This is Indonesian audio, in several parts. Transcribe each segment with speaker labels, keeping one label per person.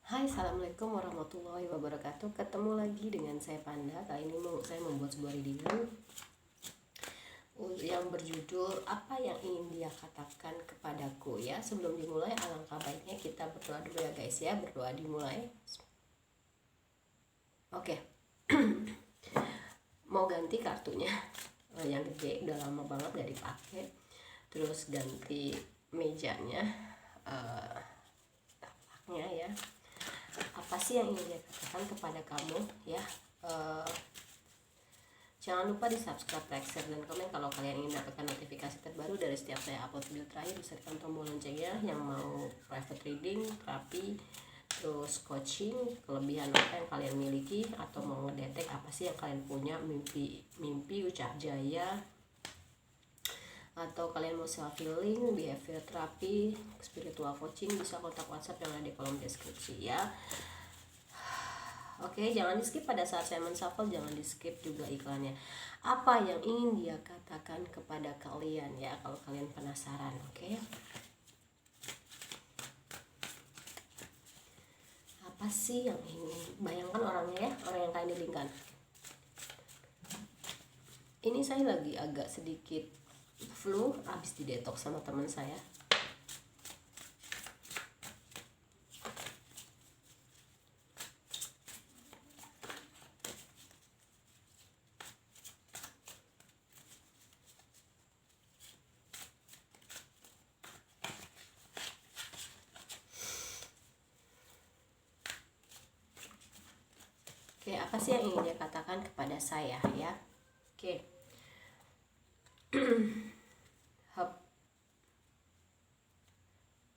Speaker 1: Hai, assalamualaikum warahmatullahi wabarakatuh. Ketemu lagi dengan saya Panda. Kali ini saya membuat sebuah readingan yang berjudul apa yang ingin dia katakan kepadaku. Ya, sebelum dimulai alangkah baiknya kita berdoa dulu ya guys ya. Berdoa dimulai. Oke. Mau ganti kartunya yang gede, udah lama banget gak dipakai. Terus ganti mejanya, taplaknya ya. Apa sih yang ingin dia katakan kepada kamu ya? Jangan lupa di subscribe, like, share, dan komen kalau kalian ingin dapatkan notifikasi terbaru dari setiap saya upload video terakhir. Bisa tekan tombol loncengnya. Yang mau private reading, terapi, terus coaching, kelebihan apa yang kalian miliki, atau mau ngedetek apa sih yang kalian punya, mimpi ucap jaya, atau kalian mau self healing, behavior terapi, spiritual coaching, bisa kontak WhatsApp yang ada di kolom deskripsi ya. Oke, jangan di skip pada saat saya menshuffle, jangan di skip juga iklannya. Apa yang ingin dia katakan kepada kalian ya, kalau kalian penasaran, oke? Apa sih yang ingin, bayangkan orangnya ya, orang yang kalian dilingkan. Ini saya lagi agak sedikit flu, habis didetox sama teman saya. Oke, apa sih yang ingin dia katakan kepada saya ya? Oke. Hup.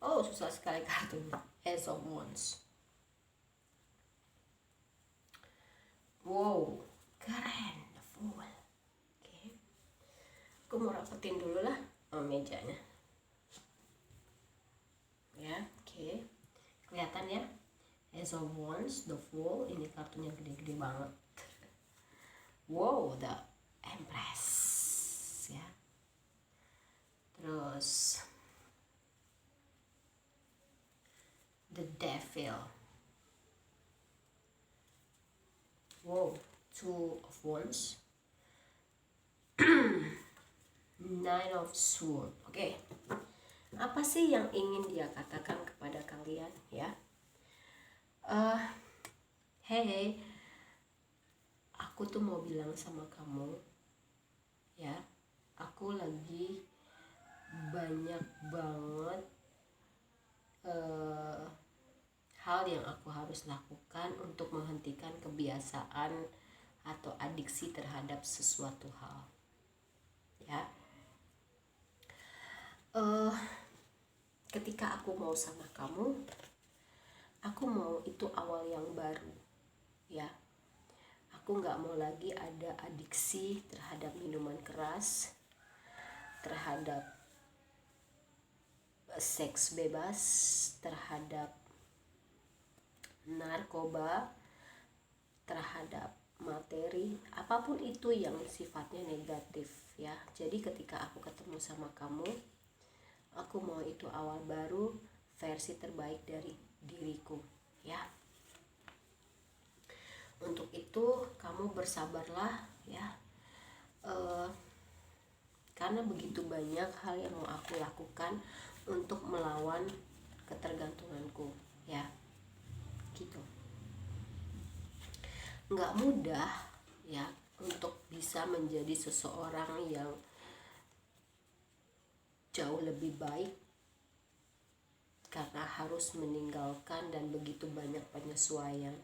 Speaker 1: Oh, susah sekali kartunya. Ace of Wands. Wow, keren, the Fool. Oke. Aku mau rapetin dulu lah mejanya. Ya, oke. Kelihatan ya? Ace of Wands, the Fool. Ini kartunya gede-gede banget. Wow, the Empress. Ya. Terus the Devil. Wow, Two of Wands. Nine of Swords. Oke. Apa sih yang ingin dia katakan kepada kalian ya? Hey, aku tuh mau bilang sama kamu ya, aku lagi banyak banget hal yang aku harus lakukan untuk menghentikan kebiasaan atau adiksi terhadap sesuatu hal ya. Ketika aku mau sama kamu, aku mau itu awal yang baru ya. Aku nggak mau lagi ada adiksi terhadap minuman keras, terhadap seks bebas, terhadap narkoba, terhadap materi, apapun itu yang sifatnya negatif ya. Jadi ketika aku ketemu sama kamu, aku mau itu awal baru, versi terbaik dari diriku ya. Untuk itu kamu bersabarlah ya, karena begitu banyak hal yang mau aku lakukan untuk melawan ketergantunganku ya, gitu. Nggak mudah ya untuk bisa menjadi seseorang yang jauh lebih baik, karena harus meninggalkan dan begitu banyak penyesuaian.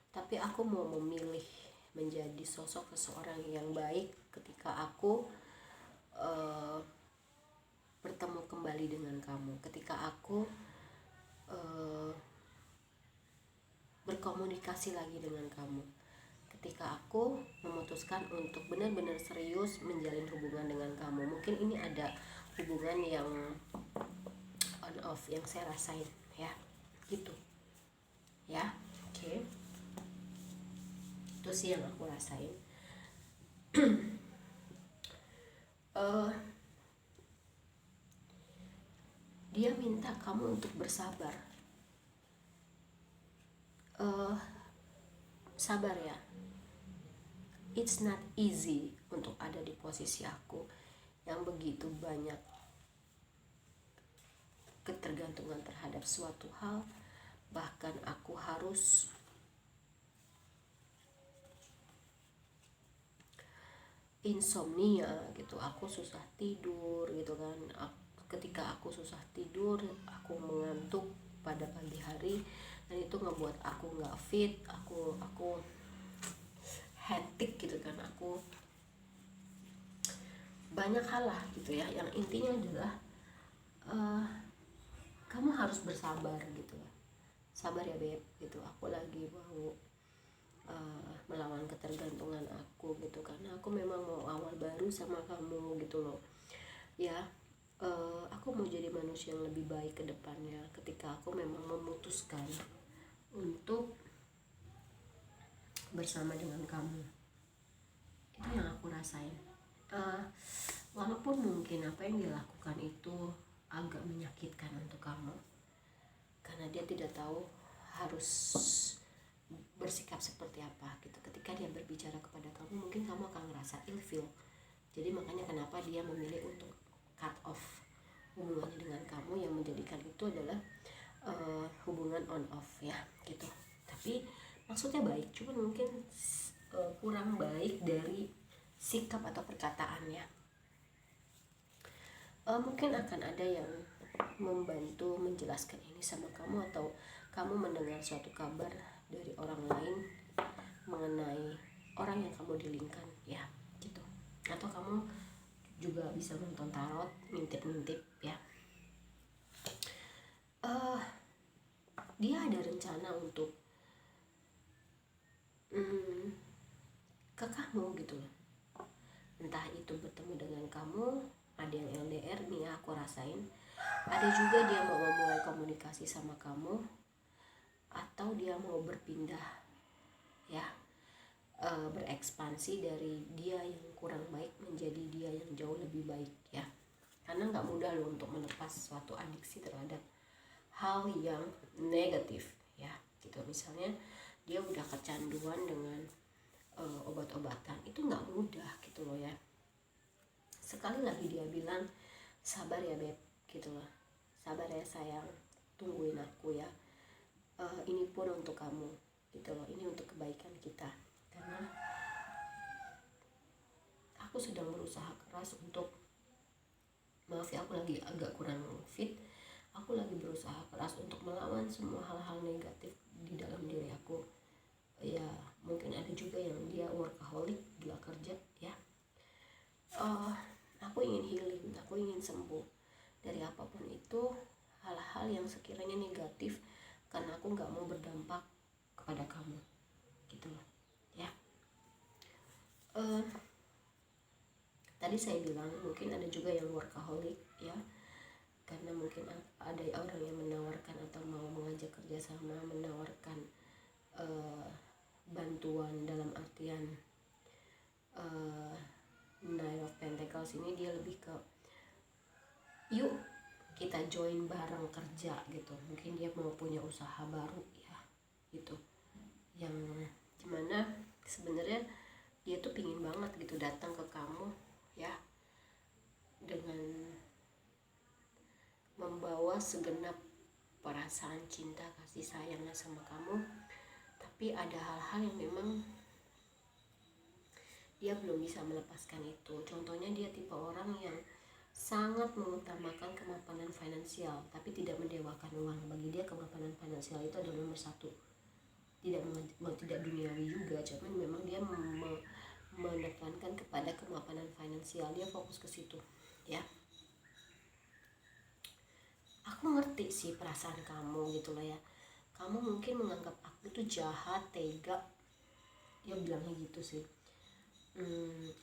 Speaker 1: Tapi aku mau memilih menjadi sosok seseorang yang baik ketika aku bertemu kembali dengan kamu, ketika aku berkomunikasi lagi dengan kamu, ketika aku memutuskan untuk benar-benar serius menjalin hubungan dengan kamu. Mungkin ini ada hubungan yang on off yang saya rasain ya, gitu ya. Oke. Itu sih yang aku rasain. Dia minta kamu untuk bersabar sabar ya. It's not easy untuk ada di posisi aku yang begitu banyak ketergantungan terhadap suatu hal, bahkan aku harus insomnia gitu, aku susah tidur gitu kan. Ketika aku susah tidur, aku mengantuk pada pagi hari, dan itu ngebuat aku nggak fit, aku hectic gitu kan, aku banyak hal lah gitu ya. Yang intinya adalah kamu harus bersabar gitu lah. Sabar ya beb gitu, aku lagi mau melawan ketergantungan aku gitu, karena aku memang mau awal baru sama kamu gitu loh ya. Aku mau jadi manusia yang lebih baik ke depannya ketika aku memang memutuskan untuk bersama dengan kamu. Itu yang aku rasain. Walaupun mungkin apa yang dilakukan itu agak menyakitkan untuk kamu, karena dia tidak tahu harus bersikap seperti apa gitu. Ketika dia berbicara kepada kamu, mungkin kamu akan ngerasa ilfeel. Jadi makanya kenapa dia memilih untuk cut off hubungannya dengan kamu, yang menjadikan itu adalah hubungan on off ya gitu. Tapi maksudnya baik, cuman mungkin kurang baik dari sikap atau perkataannya. Mungkin akan ada yang membantu menjelaskan ini sama kamu, atau kamu mendengar suatu kabar dari orang lain mengenai orang yang kamu dilingkan ya gitu. Atau kamu juga bisa nonton tarot, ngintip-ngintip ya. Dia ada rencana untuk ke kamu gitu loh. Entah itu bertemu dengan kamu, ada yang LDR nih ya, aku rasain. Ada juga dia mau memulai komunikasi sama kamu, atau dia mau berpindah ya, berekspansi dari dia yang kurang baik menjadi dia yang jauh lebih baik ya. Karena nggak mudah loh untuk melepas suatu adiksi terhadap hal yang negatif ya gitu. Misalnya dia udah kecanduan dengan obat-obatan, itu nggak mudah gitu loh ya. Sekali lagi dia bilang sabar ya beb gitu loh, sabar ya sayang, tungguin aku ya. Ini pun untuk kamu gitu loh, ini untuk kebaikan kita. Karena aku sedang berusaha keras untuk, maaf ya aku lagi agak kurang fit, aku lagi berusaha keras untuk melawan semua hal-hal negatif di dalam diri aku ya. Mungkin ada juga yang dia workaholic, gila kerja ya. Aku ingin healing, aku ingin sembuh dari apapun itu, hal-hal yang sekiranya negatif, karena aku nggak mau berdampak kepada kamu gitu loh ya. Tadi saya bilang mungkin ada juga yang workaholic ya, karena mungkin ada orang yang menawarkan atau mau mengajak kerjasama, menawarkan bantuan dalam artian Nine of Pentacles ini dia lebih ke yuk kita join bareng kerja gitu. Mungkin dia mau punya usaha baru ya gitu, yang gimana sebenarnya dia tuh pingin banget gitu datang ke kamu ya, dengan membawa segenap perasaan cinta kasih sayangnya sama kamu. Tapi ada hal-hal yang memang dia belum bisa melepaskan itu. Contohnya dia tipe orang yang sangat mengutamakan kemapanan finansial, tapi tidak mendewakan uang. Bagi dia kemapanan finansial itu adalah nomor satu. Tidak duniawi juga, cuman memang dia menekankan kepada kemapanan finansial, dia fokus ke situ ya. Aku ngerti sih perasaan kamu gitu loh ya. Kamu mungkin menganggap aku itu jahat, tega, ya bilangnya gitu sih.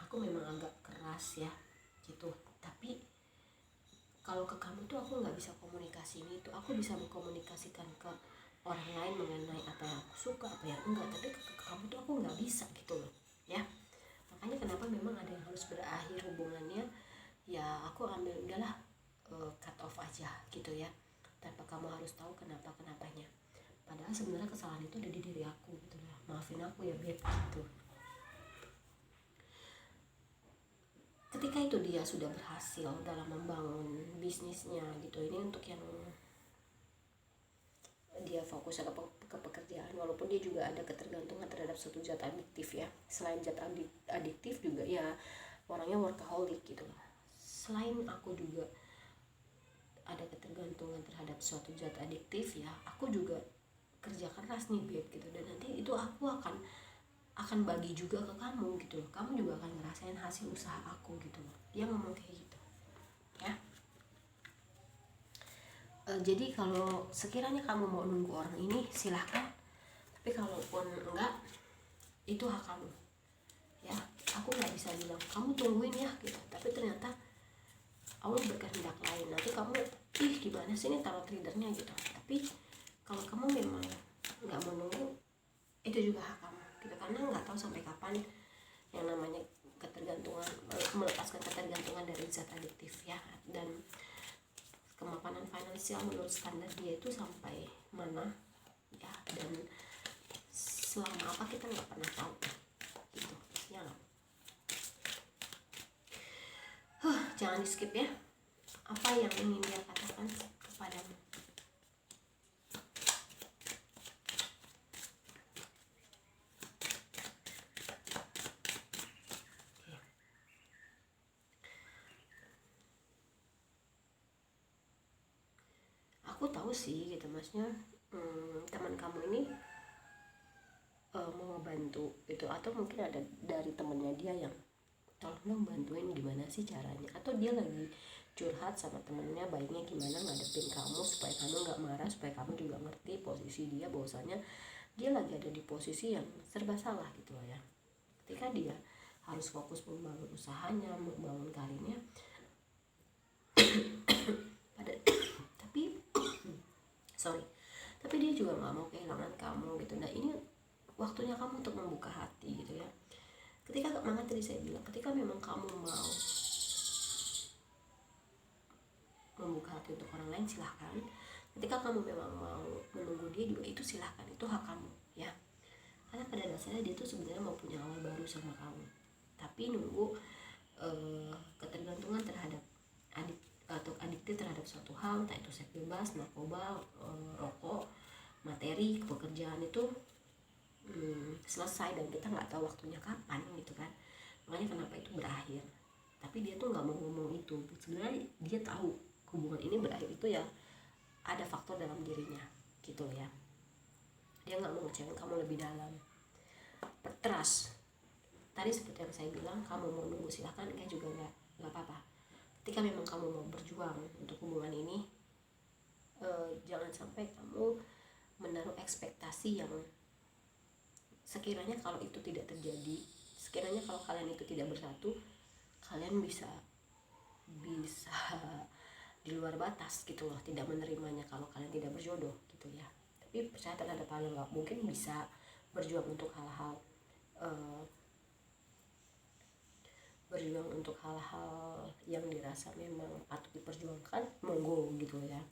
Speaker 1: Aku memang agak keras ya gitu, tapi kalau ke kamu tuh aku nggak bisa komunikasi itu. Aku bisa mengkomunikasikan ke orang lain mengenai apa yang aku suka, apa yang enggak, tapi ke kamu tuh aku nggak bisa gitu loh ya. Makanya kenapa memang ada yang harus berakhir hubungannya ya, aku ambil udahlah cut off aja gitu ya, tanpa kamu harus tahu kenapanya. padahal sebenarnya kesalahan itu ada di diri aku gitu ya, maafin aku ya Beb gitu. Ketika itu dia sudah berhasil dalam membangun bisnisnya gitu, ini untuk yang dia fokus ke pekerjaan, walaupun dia juga ada ketergantungan terhadap suatu zat adiktif ya. Selain zat adiktif juga ya orangnya workaholic gitu loh. Selain aku juga ada ketergantungan terhadap suatu zat adiktif ya, aku juga kerja keras nih Beb gitu, dan nanti itu aku akan bagi juga ke kamu gitu loh, kamu juga akan ngerasain hasil usaha aku gitu loh. Dia ngomong kayak gitu ya. Jadi kalau sekiranya kamu mau nunggu orang ini silahkan, tapi kalaupun enggak, itu hak kamu ya. Aku nggak bisa bilang kamu tungguin ya gitu, tapi ternyata Allah berkehendak lain, nanti kamu gimana sih ini tarot readernya gitu. Tapi kalau kamu memang nggak mau nunggu, itu juga hak kamu gitu, karena nggak tahu sampai kapan yang namanya ketergantungan, melepaskan ketergantungan dari zat adiktif ya. Dan kemapanan finansial menurut standar dia itu sampai mana ya, dan selama apa kita nggak pernah tahu gitu ya. Jangan di skip ya apa yang ingin dia katakan kepadamu. Aku tahu sih gitu, maksudnya teman kamu ini mau bantu gitu, atau mungkin ada dari temennya dia yang tolong dong bantuin gimana sih caranya, atau dia lagi curhat sama temennya baiknya gimana ngadepin kamu supaya kamu nggak marah, supaya kamu juga ngerti posisi dia, bahwasanya dia lagi ada di posisi yang serba salah gitu loh ya. Ketika dia harus fokus membangun usahanya, membangun karirnya, tapi dia juga nggak mau kehilangan kamu gitu. Nah ini waktunya kamu untuk membuka hati gitu ya. Ketika mana tadi saya bilang, ketika memang kamu mau membuka hati untuk orang lain silahkan, ketika kamu memang mau menunggu dia juga itu silahkan, itu hak kamu ya. Karena pada dasarnya dia tuh sebenarnya mau punya awal baru sama kamu, tapi nunggu ketergantungan terhadap atau adiktif terhadap suatu hal, entah itu seks bebas, narkoba, rokok, materi, pekerjaan itu selesai, dan kita nggak tahu waktunya kapan gitu kan. Makanya kenapa itu berakhir, tapi dia tuh nggak mau ngomong itu. Sebenarnya dia tahu hubungan ini berakhir itu ya ada faktor dalam dirinya gitu ya. Dia nggak mau ngecewain kamu lebih dalam. Trust tadi seperti yang saya bilang, kamu mau nunggu silahkan, enggak juga nggak apa-apa. Ketika memang kamu mau berjuang untuk hubungan ini, jangan sampai kamu menaruh ekspektasi yang sekiranya kalau itu tidak terjadi, sekiranya kalau kalian itu tidak bersatu, kalian bisa di luar batas gitu loh, tidak menerimanya kalau kalian tidak berjodoh gitu ya. Tapi percaya terhadap hal yang mungkin bisa berjuang untuk hal-hal yang dirasa memang patut diperjuangkan, monggo gitu ya,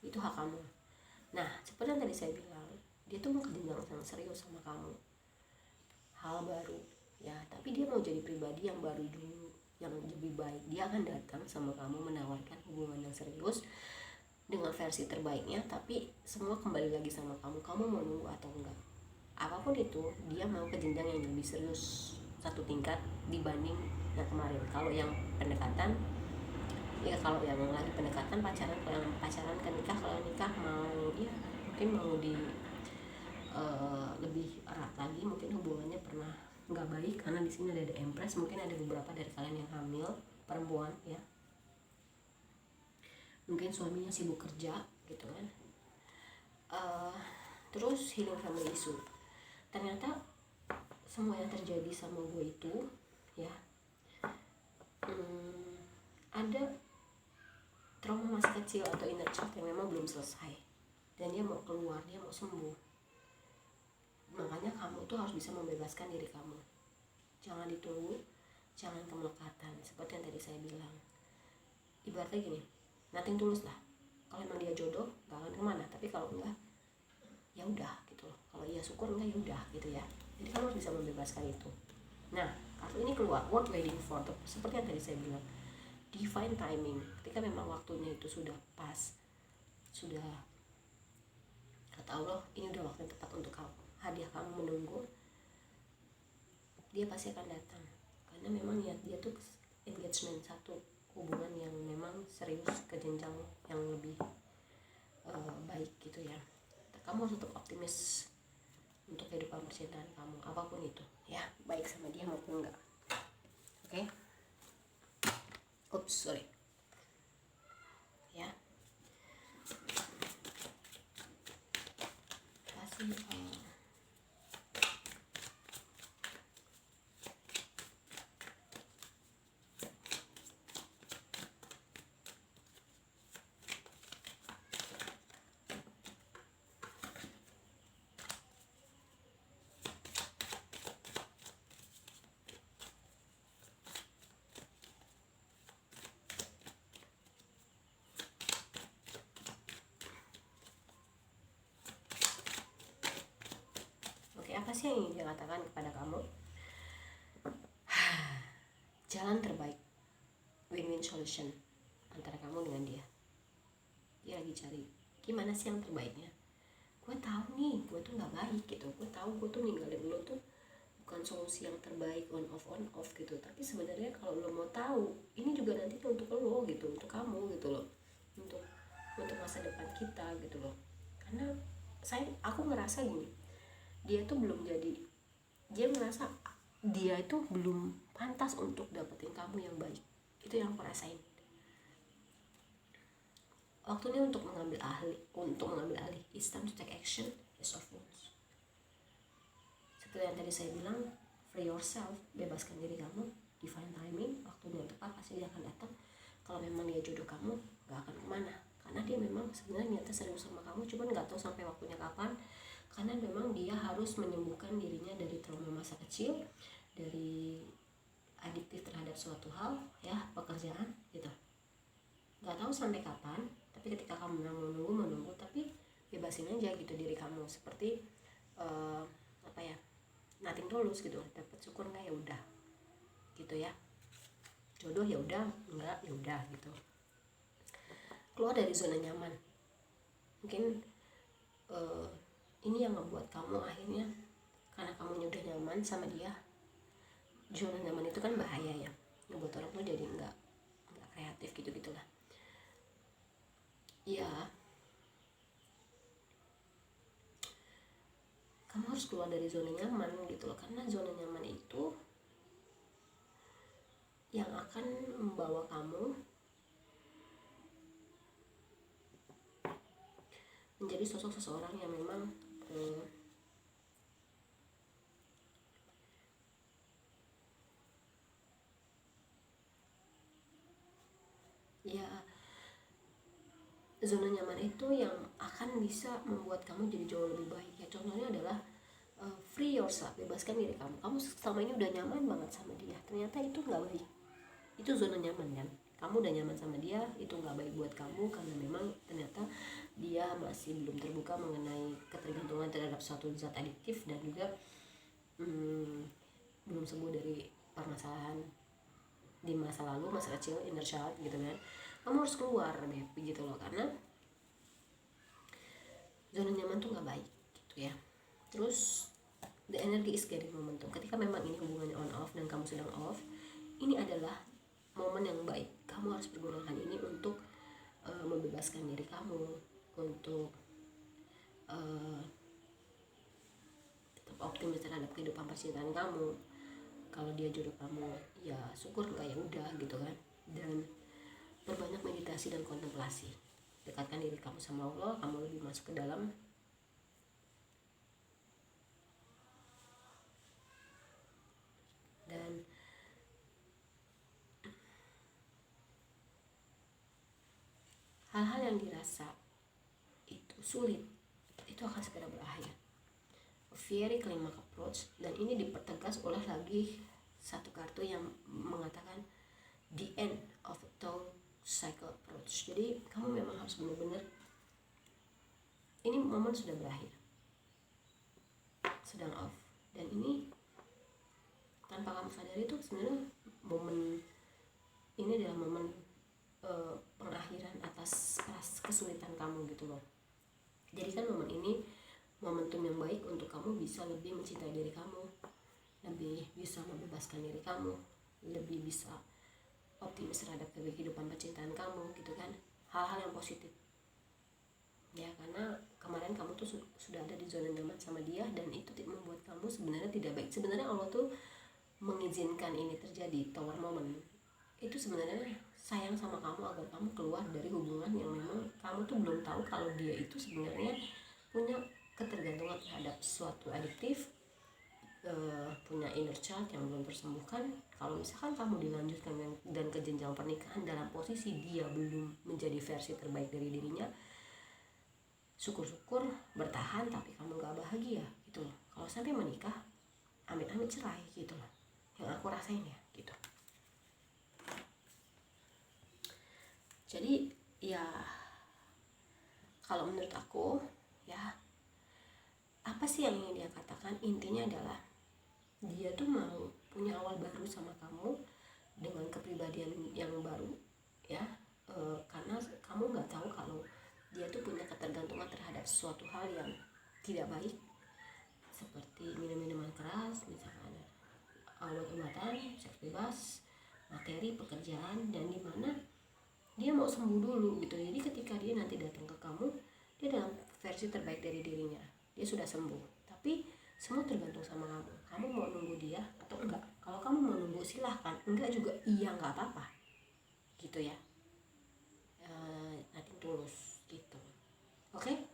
Speaker 1: itu hak kamu. Nah seperti yang tadi saya bilang, dia tuh mau ke jenjang yang serius sama kamu, hal baru ya, tapi dia mau jadi pribadi yang baru dulu, yang lebih baik. Dia akan datang sama kamu menawarkan hubungan yang serius dengan versi terbaiknya, tapi semua kembali lagi sama kamu mau nunggu atau enggak. Apapun itu, dia mau ke jenjang yang lebih serius satu tingkat dibanding yang kemarin. Kalau yang pendekatan ya, kalau yang lagi pendekatan pacaran, kalau yang pacaran kan nikah, kalau nikah mau ya mungkin mau di lebih erat lagi, mungkin hubungannya pernah nggak baik, karena di sini ada empress, mungkin ada beberapa dari kalian yang hamil perempuan ya, mungkin suaminya sibuk kerja gitu kan. Terus healing family issue, ternyata semua yang terjadi sama gue itu ya ada trauma masa kecil atau inner child yang memang belum selesai, dan dia mau keluar, dia mau sembuh. Makanya kamu tuh harus bisa membebaskan diri kamu, jangan ditunggu, jangan kemelekatan. Seperti yang tadi saya bilang, ibaratnya gini, nothing tulus lah. Kalau emang dia jodoh gak akan kemana, tapi kalau enggak ya udah gitu loh. Kalau iya syukur, enggak ya udah gitu ya. Jadi kamu harus bisa membebaskan itu. Nah, kartu ini keluar, worth waiting for, seperti yang tadi saya bilang, divine timing. Ketika memang waktunya itu sudah pas, sudah kata Allah ini udah waktu yang tepat untuk kamu, hadiah kamu menunggu, dia pasti akan datang. Karena memang niat dia tuh engagement, satu hubungan yang memang serius ke jenjang yang lebih baik gitu ya. Kamu harus tetap optimis untuk kehidupan percintaan kamu, apapun itu ya, baik sama dia maupun enggak. Oke? Oops, sorry ya. Kasih apa sih yang ingin dia katakan kepada kamu? Jalan terbaik, win-win solution antara kamu dengan dia. Dia lagi cari gimana sih yang terbaiknya. Gue tahu nih, gue tuh nggak baik gitu. Gue tahu gue tuh ninggalin lo tuh bukan solusi yang terbaik, on off gitu. Tapi sebenarnya kalau lo mau tahu, ini juga nanti tuh untuk lo gitu, untuk kamu gitu loh, untuk masa depan kita gitu loh. Karena aku ngerasa gini, dia tuh belum jadi, dia merasa dia itu belum pantas untuk dapetin kamu yang baik. Itu yang aku rasain. Waktunya untuk mengambil alih. It's time to take action. Ace of Wands. Seperti yang tadi saya bilang, free yourself, bebaskan diri kamu. Divine timing, waktunya yang tepat pasti dia akan datang. Kalau memang dia jodoh kamu, gak akan kemana. Karena dia memang sebenarnya niatnya serius sama kamu, cuman gak tahu sampai waktunya kapan. Karena memang dia harus menyembuhkan dirinya dari trauma masa kecil, dari adiktif terhadap suatu hal ya, pekerjaan gitu. Gak tahu sampai kapan, tapi ketika kamu menunggu, tapi bebasin aja gitu diri kamu. Seperti nothing tulus gitu, dapat syukur nggak ya udah gitu ya, jodoh ya udah, enggak ya udah gitu. Keluar dari zona nyaman. Mungkin ini yang membuat kamu akhirnya, karena kamu udah nyaman sama dia. Zona nyaman itu kan bahaya ya, ngebuat orang tuh jadi nggak kreatif gitu-gitulah ya. Kamu harus keluar dari zona nyaman gitu loh, karena zona nyaman itu yang akan membawa kamu menjadi sosok seseorang yang memang ya, zona nyaman itu yang akan bisa membuat kamu jadi jauh lebih baik ya. Contohnya adalah free yourself, bebaskan diri kamu. Kamu selama ini udah nyaman banget sama dia, ternyata itu nggak baik. Itu zona nyaman kan, kamu udah nyaman sama dia, itu nggak baik buat kamu karena memang ternyata dia masih belum terbuka mengenai ketergantungan terhadap suatu zat adiktif, dan juga belum sembuh dari permasalahan di masa lalu, masa kecil, inner child gitu kan. Kamu harus keluar gitu loh, karena zona nyaman tuh nggak baik gitu ya. Terus the energy is getting momentum. Ketika memang ini hubungannya on off dan kamu sedang off, ini adalah momen yang baik. Kamu harus pergunakan ini untuk membebaskan diri kamu, untuk tetap optimis terhadap kehidupan percintaan kamu. Kalau dia jodoh kamu ya syukur, enggak ya udah gitu kan. Dan perbanyak meditasi dan kontemplasi. Dekatkan diri kamu sama Allah, kamu lebih masuk ke dalam. Dan hal-hal yang dirasa itu sulit, itu akan segera berakhir. A very climax approach, dan ini dipertegas oleh lagi satu kartu yang mengatakan the end of a total cycle approach. Jadi kamu memang harus benar-benar, ini momen sudah berakhir. sedang off. Dan ini tanpa kamu sadari itu sebenarnya momen ini adalah momen pengakhiran atas kesulitan kamu gitu loh. Jadikan momen ini momentum yang baik untuk kamu bisa lebih mencintai diri kamu, lebih bisa membebaskan diri kamu, lebih bisa optimis terhadap kehidupan percintaan kamu gitu kan. Hal-hal yang positif ya, karena kemarin kamu tuh sudah ada di zona nyaman sama dia, dan itu membuat kamu sebenarnya tidak baik. Sebenarnya Allah tuh mengizinkan ini terjadi, tower moment itu sebenarnya sayang sama kamu agar kamu keluar dari hubungan yang memang kamu tuh belum tahu kalau dia itu sebenarnya punya ketergantungan terhadap suatu adiktif, punya inner child yang belum tersembuhkan. Kalau misalkan kamu dilanjutkan dan ke jenjang pernikahan dalam posisi dia belum menjadi versi terbaik dari dirinya, syukur-syukur bertahan, tapi kamu gak bahagia gitu loh. Kalau sampai menikah, amit-amit cerai gitu loh, yang aku rasain ya gitu. Jadi ya kalau menurut aku ya, apa sih yang ingin dia katakan? Intinya adalah dia tuh mau punya awal baru sama kamu dengan kepribadian yang baru ya, karena kamu nggak tahu kalau dia tuh punya ketergantungan terhadap suatu hal yang tidak baik, seperti minum-minuman keras misalkan, obat-obatan, seks bebas, materi, pekerjaan, dan dimana dia mau sembuh dulu gitu. Jadi ketika dia nanti datang ke kamu, dia dalam versi terbaik dari dirinya, dia sudah sembuh. Tapi semua tergantung sama kamu. Kamu mau nunggu dia atau enggak? Kalau kamu mau nunggu silahkan, enggak juga iya nggak apa-apa gitu ya. Nanti tulus gitu. Oke?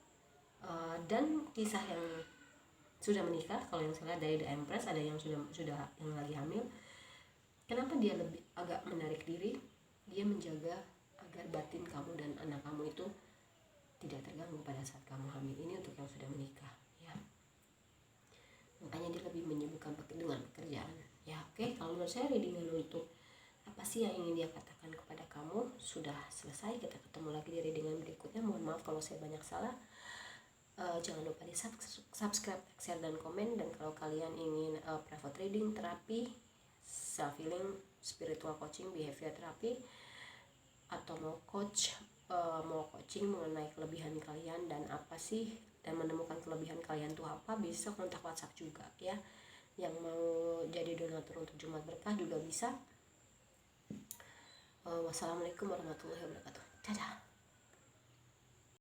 Speaker 1: Dan kisah yang sudah menikah, kalau yang saya dari The Empress, ada yang sudah yang lagi hamil. Kenapa dia lebih agak menarik diri? Dia menjaga agar batin kamu dan anak kamu itu tidak terganggu pada saat kamu hamil. Ini untuk yang sudah menikah ya. Makanya dia lebih menyibukkan dengan pekerjaan ya. Oke, kalau menurut saya readingan untuk apa sih yang ingin dia katakan kepada kamu sudah selesai. Kita ketemu lagi di readingan berikutnya. Mohon maaf kalau saya banyak salah. Jangan lupa di subscribe, share, dan komen. Dan kalau kalian ingin private reading, terapi, self healing, spiritual coaching, behavior therapy, atau mau coaching mengenai kelebihan kalian dan apa sih, dan menemukan kelebihan kalian tuh apa, bisa kontak WhatsApp juga ya. Yang mau jadi donatur untuk Jumat Berkah juga bisa. Wassalamualaikum warahmatullahi wabarakatuh. Dadah.